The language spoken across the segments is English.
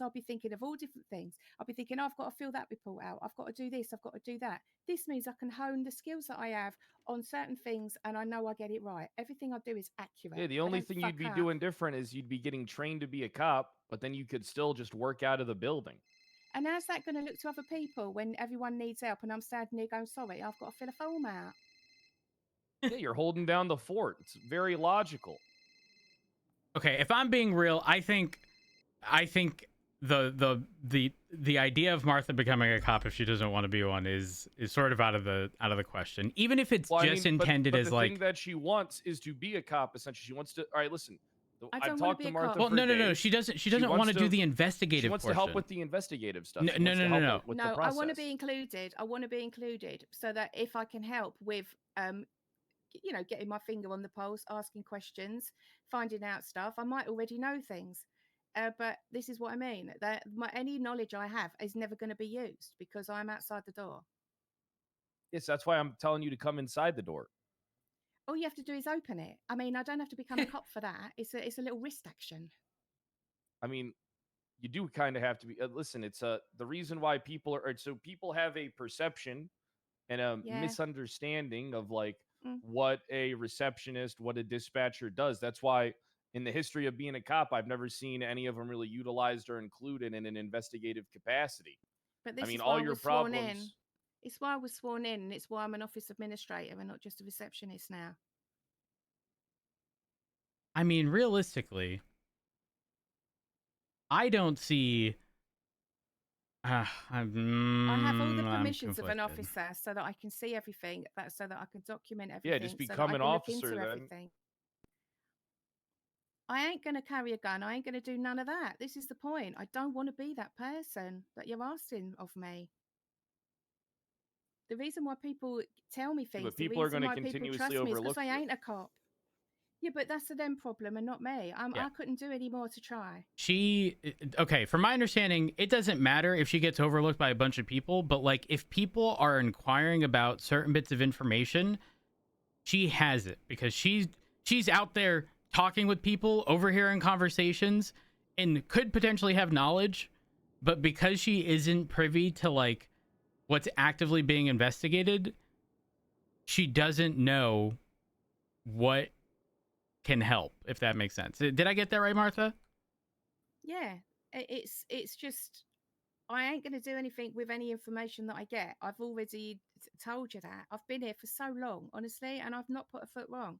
because I'll be thinking of all different things. I'll be thinking, oh, I've got to fill that report out. I've got to do this. I've got to do that. This means I can hone the skills that I have on certain things, and I know I get it right. Everything I do is accurate. Yeah, the I only don't thing fuck you'd be up. doing different is you'd be getting trained to be a cop, but then you could still just work out of the building. And how's that going to look to other people when everyone needs help and I'm standing there going, sorry, I've got to fill a form out? Yeah, you're holding down the fort. It's very logical. Okay, if I'm being real, I think the idea of Martha becoming a cop if she doesn't want to be one is sort of out of the question. Even if it's just intended but as the like thing that she wants is to be a cop. Essentially, she wants to. All right, listen. I I've don't want to talked be to a Martha cop. well, for no, days. she doesn't want to do the investigative. She wants to help with the investigative stuff. No, no, no. With the No, I process. want to be included. I want to be included so that if I can help with, getting my finger on the pulse, asking questions, finding out stuff, I might already know things. But this is what I mean. That any knowledge I have is never going to be used because I'm outside the door. Yes, that's why I'm telling you to come inside the door. All you have to do is open it. I mean, I don't have to become a cop for that. It's a little wrist action. I mean, you do kind of have to be. Listen, it's the reason why people are so people have a perception and a misunderstanding of like what a receptionist, what a dispatcher does. That's why in the history of being a cop, I've never seen any of them really utilized or included in an investigative capacity. But this I mean, is all why I your was sworn in. problems. It's why I was sworn in, and it's why I'm an office administrator and not just a receptionist now. I mean, realistically, I don't see. I have all the permissions of an conflicted. officer so that I can see everything, so that I can document everything. Yeah, just so that become I an can look officer into then. everything. I ain't going to carry a gun. I ain't going to do none of that. This is the point. I don't want to be that person that you're asking of me. The reason why people tell me things, But the people are reason going to why people continuously trust me is because overlook I you. ain't a cop. Yeah, but that's a them problem and not me. Yeah. I couldn't do any more to try. Okay, from my understanding, it doesn't matter if she gets overlooked by a bunch of people, but like if people are inquiring about certain bits of information, she has it because she's out there talking with people, overhearing conversations, and could potentially have knowledge, but because she isn't privy to like what's actively being investigated, she doesn't know what can help, if that makes sense. Did I get that right, Martha? Yeah, it's just I ain't going to do anything with any information that I get. I've already told you that. I've been here for so long, honestly, and I've not put a foot wrong.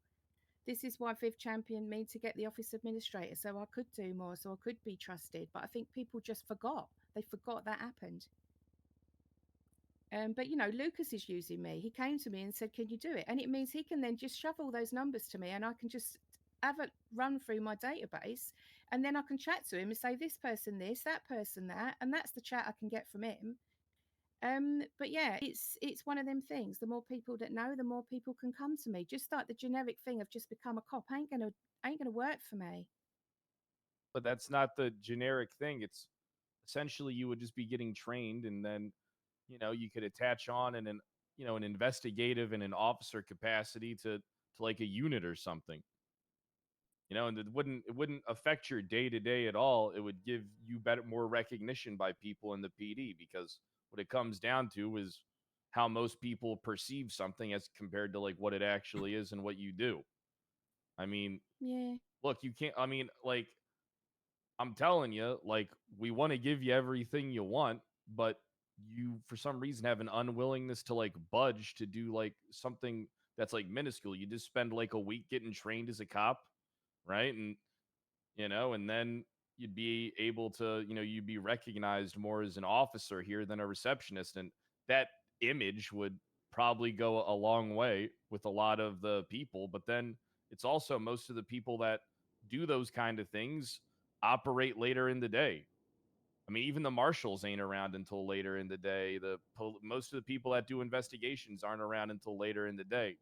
This is why Viv championed me to get the office administrator, so I could do more, so I could be trusted. But I think people just forgot. They forgot that happened. But Lucas is using me. He came to me and said, "Can you do it?" And it means he can then just shove all those numbers to me, and I can just have a run through my database, and then I can chat to him and say, "This person, this, that person, that," and that's the chat I can get from him. But yeah, it's one of them things. The more people that know, the more people can come to me. Just like the generic thing of just become a cop ain't gonna work for me. But that's not the generic thing. It's essentially you would just be getting trained, and then you could attach on in an investigative and an officer capacity to like a unit or something. And it wouldn't affect your day to day at all. It would give you more recognition by people in the PD, because what it comes down to is how most people perceive something as compared to like what it actually is and what you do. I mean, Yeah. look, you can't. I mean, like, I'm telling you, like, we want to give you everything you want, but you, for some reason, have an unwillingness to like budge to do like something that's like minuscule. You just spend like a week getting trained as a cop, right? And then you'd be able to, you'd be recognized more as an officer here than a receptionist. And that image would probably go a long way with a lot of the people. But then it's also most of the people that do those kind of things operate later in the day. I mean, even the marshals ain't around until later in the day. Most of the people that do investigations aren't around until later in the day.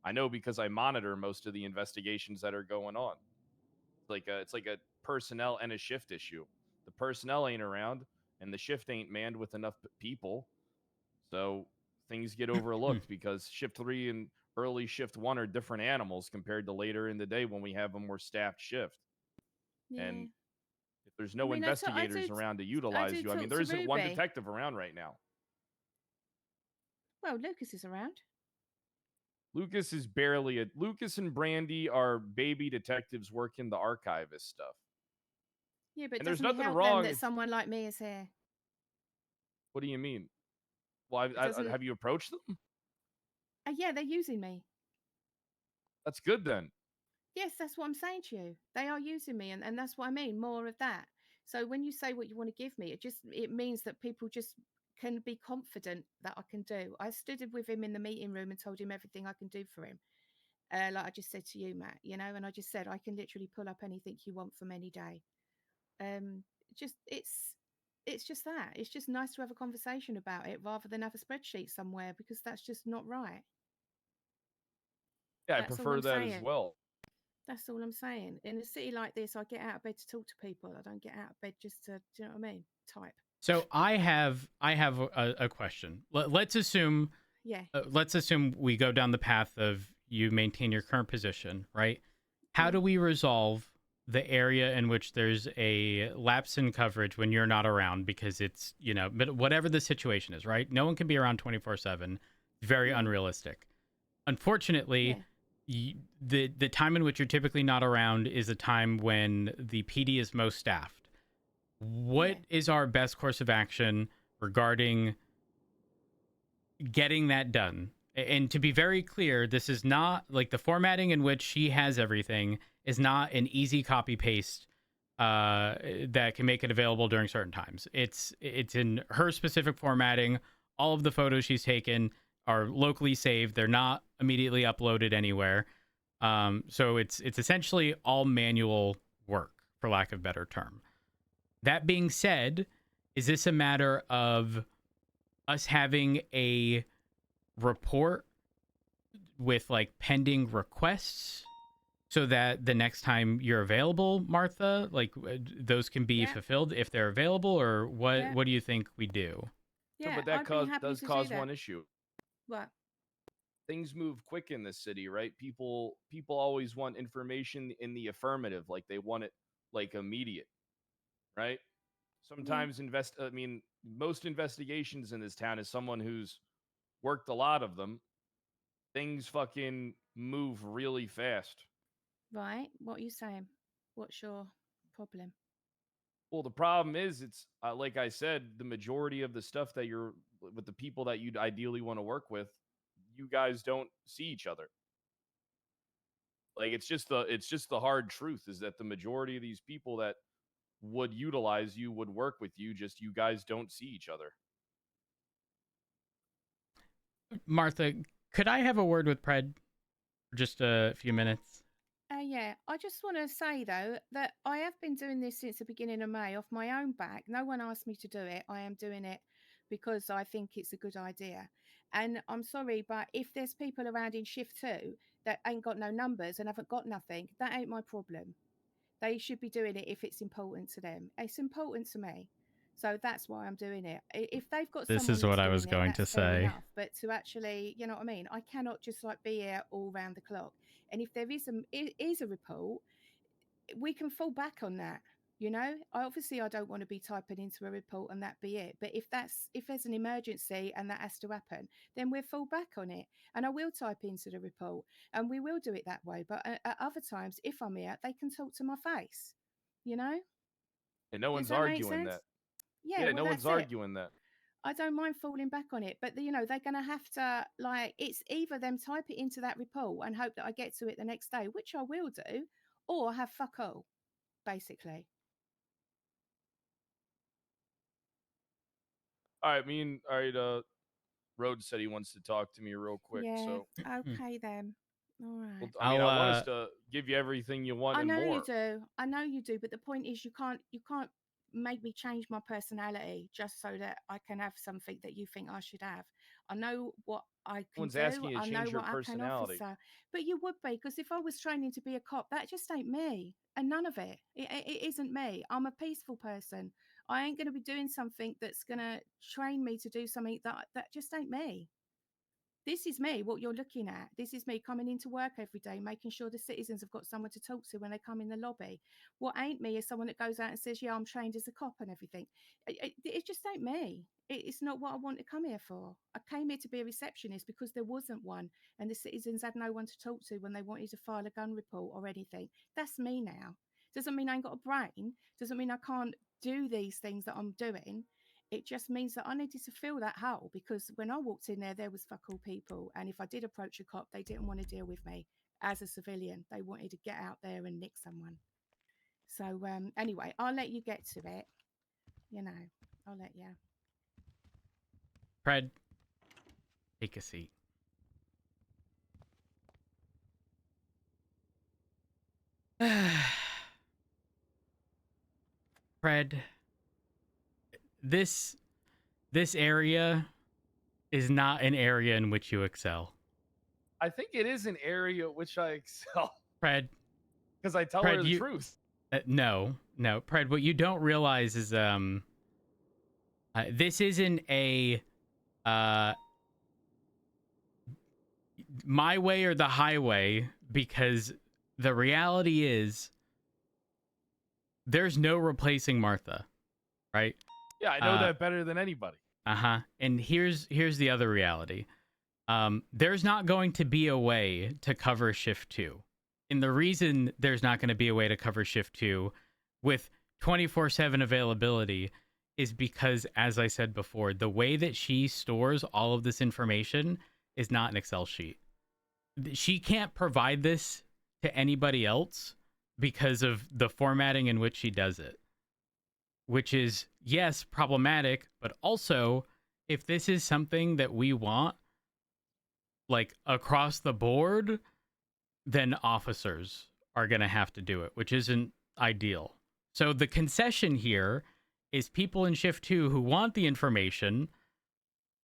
I know because I monitor most of the investigations that are going on. It's like a personnel and a shift issue. The personnel ain't around, and the shift ain't manned with enough people, so things get overlooked because shift 3 and early shift 1 are different animals compared to later in the day when we have a more staffed shift. Yeah. And There's I no mean, I investigators around to I utilize do you. I mean, talk there to isn't one Ruby. detective around right now. Well, Lucas is around. Lucas and Brandy are baby detectives working the archivist stuff. Yeah, but And there's doesn't it nothing help them wrong that if. someone like me is here? What do you mean? Well, It doesn't. have you approached them? Yeah, they're using me. That's good then. Yes, that's what I'm saying to you. They are using me, and that's what I mean. More of that. So when you say what you want to give me, it means that people just can be confident that I can do. I stood with him in the meeting room and told him everything I can do for him. Like I just said to you, Matt, and I just said I can literally pull up anything you want from any day. Um, just it's just that. It's just nice to have a conversation about it rather than have a spreadsheet somewhere because that's just not right. Yeah, I That's all prefer I'm that as saying. well. That's all I'm saying. In a city like this, I get out of bed to talk to people. I don't get out of bed just to, do you know what I mean? Type. So I have a question. Let's assume Yeah. let's assume we go down the path of you maintain your current position, right? How Yeah. do we resolve the area in which there's a lapse in coverage when you're not around because it's, but whatever the situation is, right? No one can be around 24/7. Very Yeah. unrealistic. Unfortunately, Yeah. the time in which you're typically not around is a time when the PD is most staffed. What Yeah. is our best course of action regarding getting that done? And to be very clear, this is not like the formatting in which she has everything is not an easy copy paste that can make it available during certain times. It's in her specific formatting. All of the photos she's taken are locally saved. They're not immediately uploaded anywhere. So it's essentially all manual work, for lack of a better term. That being said, is this a matter of us having a report with like pending requests so that the next time you're available, Martha, like those can be Yeah. fulfilled if they're available, or what? Yeah. What do you think we do? No, Yeah. but that I'd be happy does to do cause that. one issue. What? Things move quick in this city, right? People always want information in the affirmative, like they want it like immediate, right? Yeah. Sometimes most investigations in this town is someone who's worked a lot of them. Things fucking move really fast. Right. What are you saying? What's your problem? Well, the problem is, it's like I said, the majority of the stuff that you're with the people that you'd ideally want to work with, you guys don't see each other. Like it's just the hard truth is that the majority of these people that would utilize you would work with you. Just you guys don't see each other. Martha, could I have a word with Pred for just a few minutes? Yeah, I just want to say though that I have been doing this since the beginning of May off my own back. No one asked me to do it. I am doing it because I think it's a good idea. And I'm sorry, but if there's people around in shift 2 that ain't got no numbers and haven't got nothing, that ain't my problem. They should be doing it if it's important to them. It's important to me. So that's why I'm doing it. If they've got This someone is what that's I was doing it, going to that's fair say. enough. But to actually, you know what I mean? I cannot just like be here all round the clock. And if there is a report, we can fall back on that. I don't want to be typing into a report and that be it. But if there's an emergency and that has to happen, then we'll fall back on it. And I will type into the report and we will do it that way. But at other times, if I'm here, they can talk to my face. You know, And no does one's that make arguing sense? that. Yeah, Yeah, well, no one's that's it. arguing that. I don't mind falling back on it, but they're going to have to like it's either them type it into that report and hope that I get to it the next day, which I will do, or have fuck all, basically. All right, all right. Rhodes said he wants to talk to me real quick. Yeah. So, Okay then. All well, right. I'll I want us to give you everything you want I and know you more. do. I know you do, but the point is you can't make me change my personality just so that I can have something that you think I should have. I know what I No can one's do. asking you to I know change your what I can offer. personality. But you would be because if I was training to be a cop, that just ain't me. And none of it. It isn't me. I'm a peaceful person. I ain't going to be doing something that's going to train me to do something that just ain't me. This is me, what you're looking at. This is me coming into work every day, making sure the citizens have got someone to talk to when they come in the lobby. What ain't me is someone that goes out and says, yeah, I'm trained as a cop and everything. It just ain't me. It's not what I want to come here for. I came here to be a receptionist because there wasn't one, and the citizens had no one to talk to when they wanted to file a gun report or anything. That's me now. Doesn't mean I ain't got a brain. Doesn't mean I can't do these things that I'm doing. It just means that I needed to fill that hole, because when I walked in there was fuck all people. And if I did approach a cop, they didn't want to deal with me as a civilian. They wanted to get out there and nick someone. So anyway, I'll let you get to it. You know, I'll let you. Fred, take a seat. Fred, this area is not an area in which you excel. I think it is an area which I excel. Fred, because I tell her the truth. No, Pred, what you don't realize is this isn't a my way or the highway, because the reality is there's no replacing Martha, right? Yeah, I know that better than anybody. And here's the other reality. There's not going to be a way to cover shift 2. And the reason there's not going to be a way to cover shift 2 with 24/7 availability is because, as I said before, the way that she stores all of this information is not an Excel sheet. She can't provide this to anybody else because of the formatting in which she does it, which is, yes, problematic, but also, if this is something that we want, like, across the board, then officers are going to have to do it, which isn't ideal. So the concession here is people in shift 2 who want the information,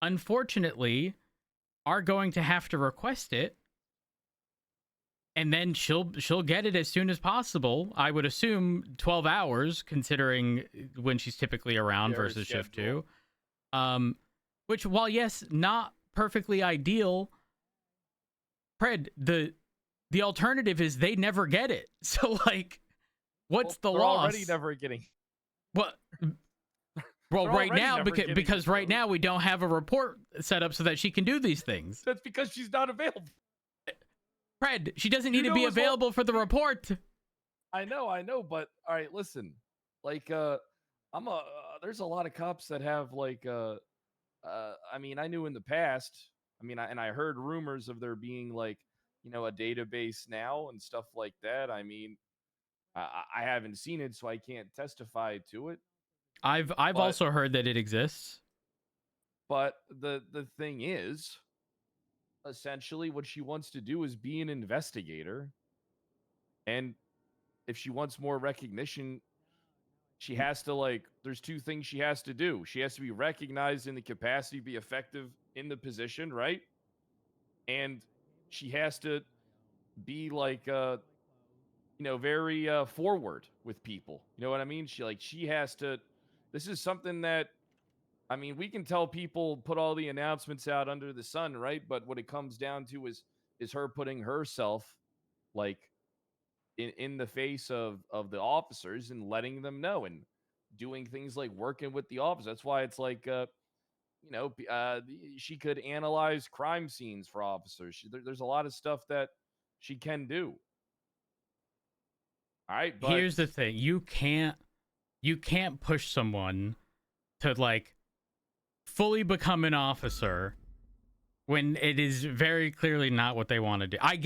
unfortunately, are going to have to request it, and then she'll get it as soon as possible. I would assume 12 hours, considering when she's typically around versus shift 2. Which, while yes, not perfectly ideal, Fred, the alternative is they never get it. So, like, what's the loss? They're already never getting. What? Well, right now, because right now we don't have a report set up so that she can do these things. That's because she's not available. Fred, she doesn't need to be available for the report. I know, but all right, listen. Like, there's a lot of cops that have like, I mean, I knew in the past. I mean, I heard rumors of there being like, a database now and stuff like that. I mean, I haven't seen it, so I can't testify to it. I've also heard that it exists. But the thing is, essentially what she wants to do is be an investigator. And if she wants more recognition, she has to, like, there's two things she has to do. She has to be recognized in the capacity to be effective in the position, right? And she has to be like very forward with people. You know what I mean? She has to, this is something that, I mean, we can tell people put all the announcements out under the sun, right? But what it comes down to is her putting herself like in the face of the officers and letting them know and doing things like working with the officers. That's why it's like she could analyze crime scenes for officers. There's a lot of stuff that she can do. All right, but here's the thing: you can't push someone to like fully become an officer when it is very clearly not what they want to do. I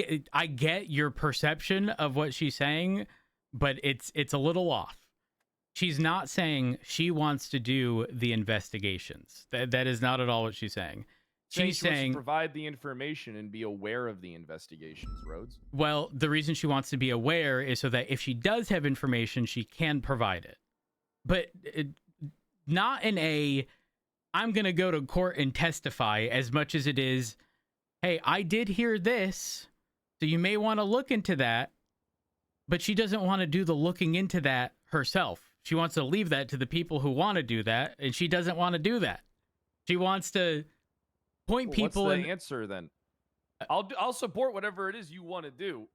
get your perception of what she's saying, but it's a little off. She's not saying she wants to do the investigations. That is not at all what she's saying. She's saying to provide the information and be aware of the investigations, Rhodes. Well, the reason she wants to be aware is so that if she does have information, she can provide it. But not in a, I'm going to go to court and testify, as much as it is, hey, I did hear this, so you may want to look into that. But she doesn't want to do the looking into that herself. She wants to leave that to the people who want to do that, and she doesn't want to do that. She wants to point Well, people what's in. the answer then? I'll support whatever it is you want to do.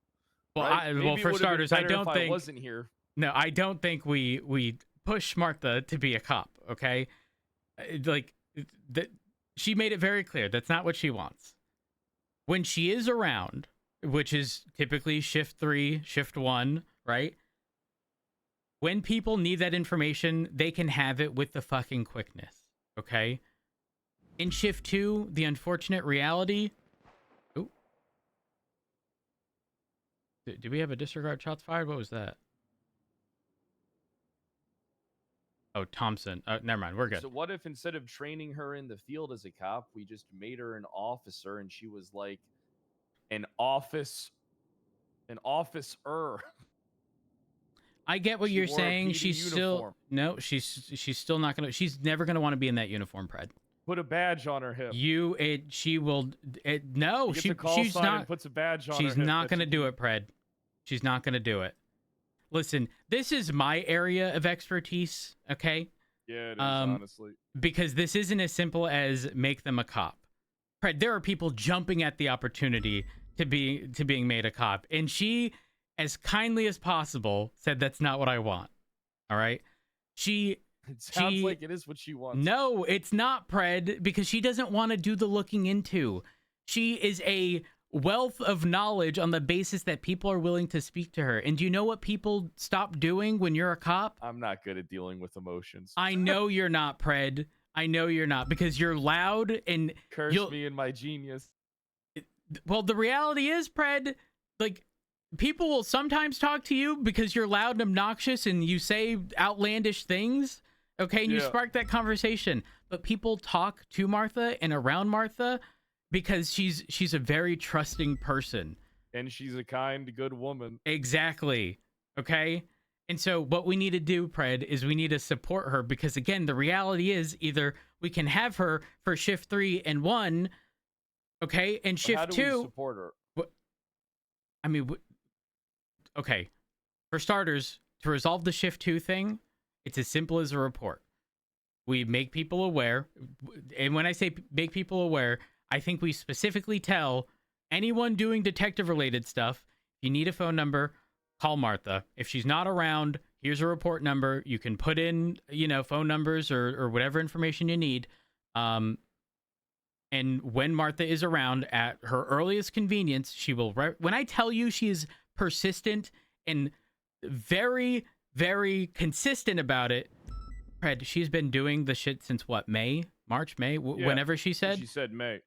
Well, right? well, Maybe it for would have been starters, I better don't if think. I wasn't here. No, I don't think we push Martha to be a cop. Okay, like that. She made it very clear that's not what she wants. When she is around, which is typically shift 3, shift 1, right? When people need that information, they can have it with the fucking quickness. Okay. In shift 2, the unfortunate reality. Ooh. Did we have a disregard shots fired? What was that? Oh, Thompson. Never mind. We're good. So what if instead of training her in the field as a cop, we just made her an officer and she was like an officer? I get what She you're wore a saying. PD She's uniform. still no. She's still not gonna. She's never gonna want to be in that uniform, Pred. Put a badge on her hip. She will. No, She gets a call she's sign not. and puts a badge on She's her hip not that gonna she do can- it, Pred. She's not gonna do it. Listen, this is my area of expertise. Okay. Yeah, it is, honestly. Because this isn't as simple as make them a cop. Right, there are people jumping at the opportunity to being made a cop, and she, as kindly as possible, said that's not what I want. All right, It sounds like it is what she wants. No, it's not, Pred, because she doesn't want to do the looking into. She is a wealth of knowledge on the basis that people are willing to speak to her. And do you know what people stop doing when you're a cop? I'm not good at dealing with emotions. I know you're not, Pred. I know you're not, because you're loud and Curse me and my genius. well, the reality is, Pred, like, people will sometimes talk to you because you're loud and obnoxious and you say outlandish things. Okay, and you spark that conversation. But people talk to Martha and around Martha because she's a very trusting person. And she's a kind, good woman. Exactly. Okay? And so what we need to do, Pred, is we need to support her because, again, the reality is either we can have her for shift 3 and 1, okay, and shift how do 2. we support her? I mean, okay. For starters, to resolve the shift 2 thing, it's as simple as a report. We make people aware. And when I say make people aware, I think we specifically tell anyone doing detective-related stuff, if you need a phone number, call Martha. If she's not around, here's a report number. You can put in, phone numbers or whatever information you need. And when Martha is around at her earliest convenience, she will... when I tell you she is persistent and very, very consistent about it, Fred, she's been doing the shit since what, May? Whenever she said? She said May.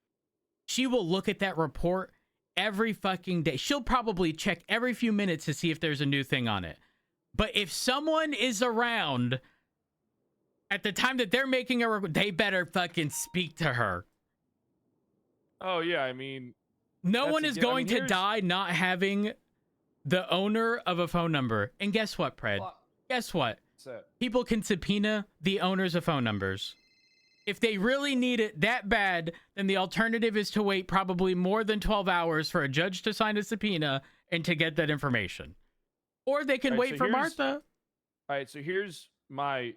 She will look at that report every fucking day. She'll probably check every few minutes to see if there's a new thing on it. But if someone is around at the time that they're making a report, they better fucking speak to her. Oh, yeah, I mean... No one is going to die not having the owner of a phone number. And guess what, Pred? Guess what? People can subpoena the owners of phone numbers. If they really need it that bad, then the alternative is to wait probably more than 12 hours for a judge to sign a subpoena and to get that information. Or they can wait for Martha. All right, so here's my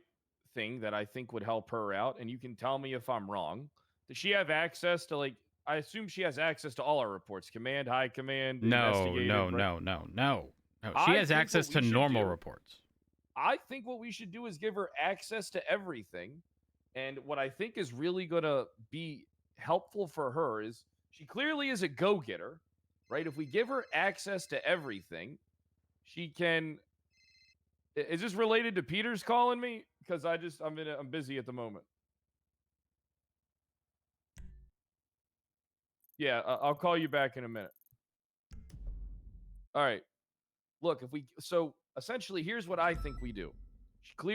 thing that I think would help her out, and you can tell me if I'm wrong. Does she have access to, I assume she has access to all our reports. Command, high command, investigative. No. She has access to normal reports. I think what we should do is give her access to everything. And what I think is really going to be helpful for her is she clearly is a go-getter, right? If we give her access to everything, she can... Is this related to Peter's calling me? Because I'm busy at the moment. Yeah, I'll call you back in a minute. All right. Look, so essentially, here's what I think we do.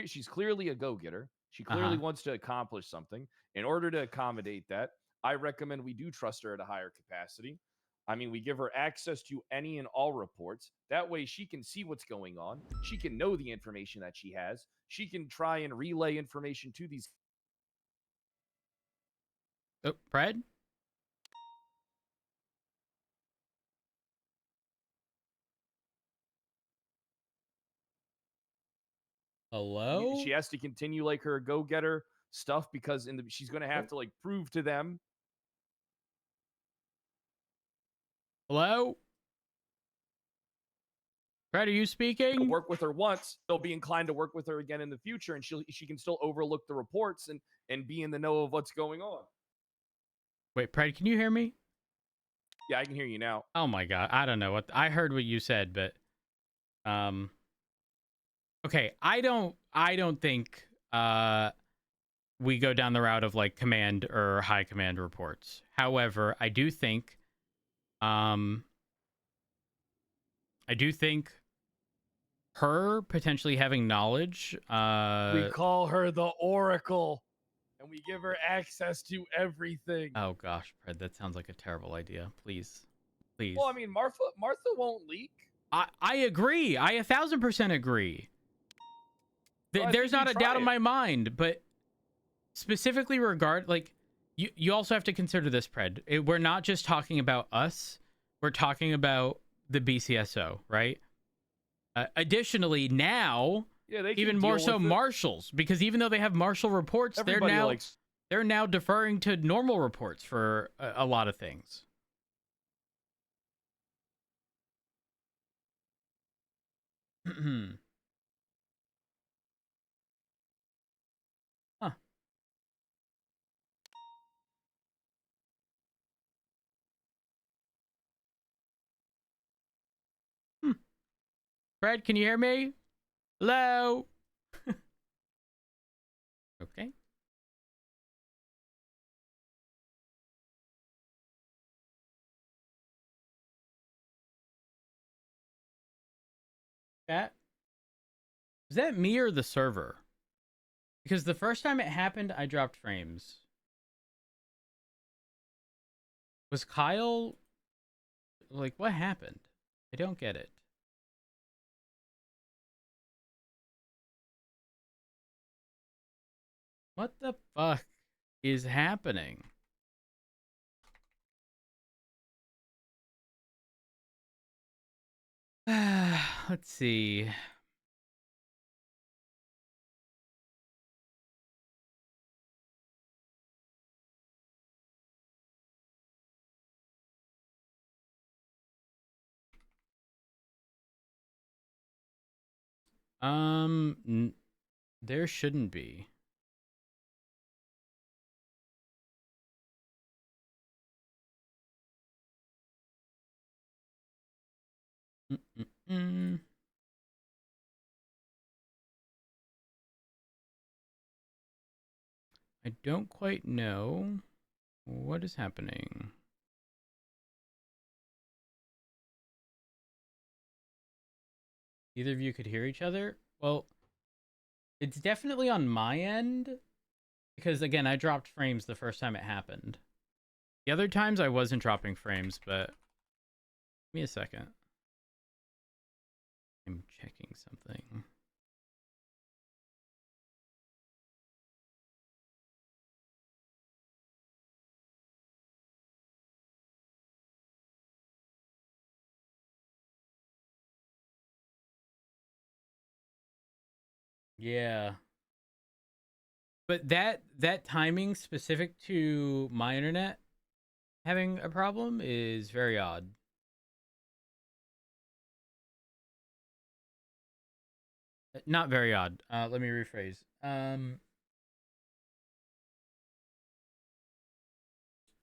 She's clearly a go-getter. She clearly wants to accomplish something. In order to accommodate that, I recommend we do trust her at a higher capacity. I mean, we give her access to any and all reports. That way she can see what's going on. She can know the information that she has. She can try and relay information to these... Oh, Brad? Hello? She has to continue her go-getter stuff because she's going to have to prove to them Hello? Fred, are you speaking? Work with her once, they'll be inclined to work with her again in the future, and she can still overlook the reports and be in the know of what's going on. Wait, Fred, can you hear me? Yeah, I can hear you now. Oh my god, I don't know what I heard what you said, but okay, I don't think we go down the route of like command or high command reports. However, I do think her potentially having knowledge We call her the Oracle, and we give her access to everything. oh gosh, Fred, that sounds like a terrible idea. Please. Please. Well, I mean, Martha won't leak. I agree. I 1000% agree. Well, I There's think not you a doubt try in it. my mind, but specifically like you also have to consider this, Pred. We're not just talking about us. We're talking about the BCSO, right? Additionally, now Yeah, they can even more deal so with it. marshals, because even though they have marshal reports, Everybody likes. they're now deferring to normal reports for a lot of things. Huh. Hmm. Fred, can you hear me? Hello? Okay. Chat? Is that me or the server? Because the first time it happened, I dropped frames. Was Kyle... Like, what happened? I don't get it. What the fuck is happening? Let's see. There shouldn't be. Mm-mm-mm. I don't quite know what is happening. Either of you could hear each other? Well, it's definitely on my end. Because, again, I dropped frames the first time it happened. The other times I wasn't dropping frames, but... Give me a second. I'm checking something. Yeah. But that timing specific to my internet having a problem is very odd. Not very odd. Let me rephrase.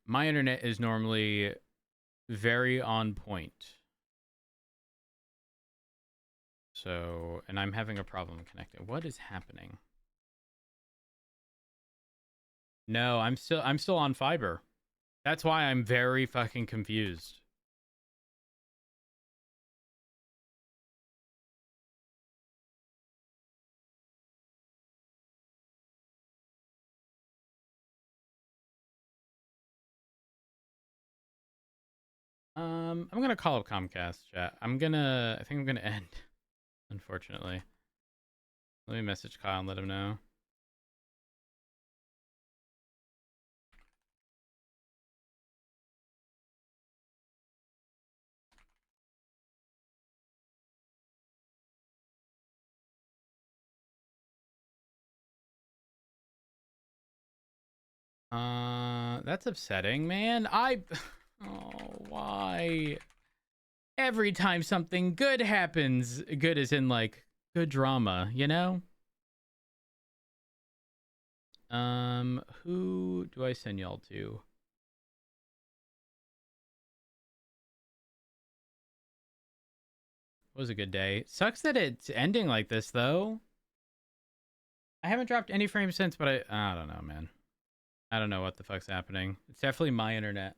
My internet is normally very on point. So, and I'm having a problem connecting. What is happening? No, I'm still on fiber. That's why I'm very fucking confused. I'm gonna call up Comcast chat. I think I'm gonna end, unfortunately. Let me message Kyle and let him know. That's upsetting, man. Oh, why? every time something good happens, good as in like good drama, you know? Who do I send y'all to? It was a good day. Sucks that it's ending like this though. I haven't dropped any frames since, but I don't know, man. I don't know what the fuck's happening. It's definitely my internet.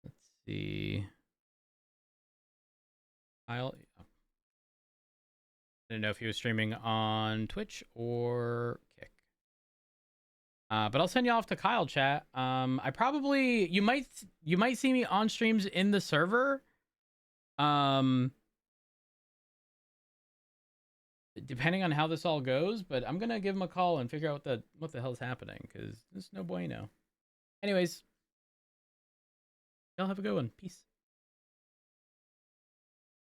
Let's see. I didn't know if he was streaming on Twitch or Kick. But I'll send you off to Kyle chat. I probably you might see me on streams in the server. Depending on how this all goes, but I'm gonna give him a call and figure out what the hell's happening, because there's no bueno. Anyways, y'all have a good one. Peace.